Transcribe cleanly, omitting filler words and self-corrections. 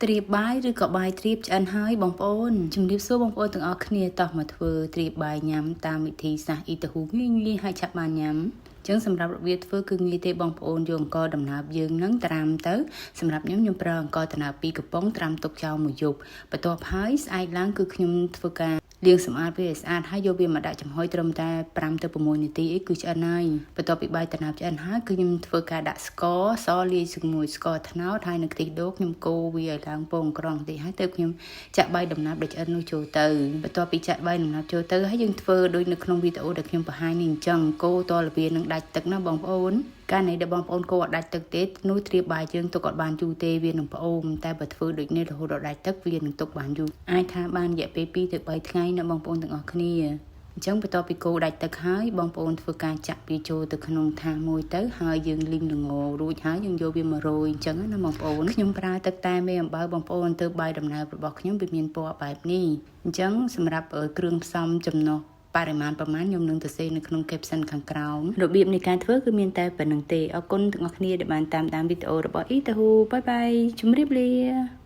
ត្រៀបបាយឬក៏បាយត្រៀបឆ្អិនហើយបងប្អូនជំរាបសួរបងប្អូនទាំងអស់គ្នាតោះមកធ្វើត្រៀបបាយញ៉ាំតាមវិធីសាស្ត្រអ៊ីតាហ៊ូងាយហើយឆាប់បានញ៉ាំចឹងសម្រាប់របៀបធ្វើគឺងាយទេបងប្អូនយកអង្ករដំណើបយើងនឹងត្រាំទៅសម្រាប់ខ្ញុំប្រើអង្ករដំណើប2កំប៉ុងត្រាំទុកចោលមួយយប់បន្ទាប់ហើយស្អែកឡើងគឺខ្ញុំធ្វើការលាងសម្អាតវាឲ្យស្អាតហើយយកវាមកដាក់ចំហុយត្រឹមតែ5ទៅ6នាទីអីគឺឆ្អិនហើយបន្ទាប់ពីបាយដំណើបឆ្អិនហើយគឺខ្ញុំធ្វើការដាក់ស្ករសលាយជាមួយស្ករត្នោតហើយនឹងខ្ទិះដូងខ្ញុំកូរវាឲ្យឡើងពងក្រងបន្តិចហើយទៅខ្ញុំចាក់បាយដំណើបដែលឆ្អិននោះចូលទៅបន្ទាប់ពីចាក់បាយដំណើបចូលទៅហើយយើងធ្វើដូចនៅក្នុងវីដេអូដែលខ្ញុំបង្ហាញនេះអញ្ចឹងកូរតរវានឹងដាច់ទឹកណាបងប្អូនការនេះដែលបងប្អូនកូរអត់ដាច់ទឹកទេនោះត្រៀបបាយយើងទុកអត់បានយូរទេវានឹងផ្អូមតែបើធ្វើដូចនេះរហូតដល់ដាច់ទឹកវានឹងទុកបានយូរអាចថាបានរយៈពេល2ទៅ3ថ្ងៃណាបងប្អូនទាំងអស់គ្នាអញ្ចឹងបន្ទាប់ពីកូរដាច់ទឹកហើយបងប្អូនធ្វើការចាក់វាចូលទៅក្នុងថាសមួយទៅហើយយើងលីងល្ងរួចហើយយើងយកវាមករោយអញ្ចឹងណាបងប្អូនខ្ញុំប្រើទឹកតែមេអំបៅបងប្អូនទៅបាយដំណើបរបស់ខ្ញុំវាមានពណ៌បែបនេះអញ្ចឹងសម្រាប់គ្រឿងផ្សំចំណុះបរិមាណប្រមាណខ្ញុំនឹងទៅសេនៅក្នុង caption ខាងក្រោមរបៀបនៃការធ្វើគឺមានតែប៉ុណ្្នឹងទេអរគុណទាំងអស់គ្នាដែលបានតាមដានវីដេអូរបស់អ៊ីតាហ៊ូបាយបាយជម្រាបលា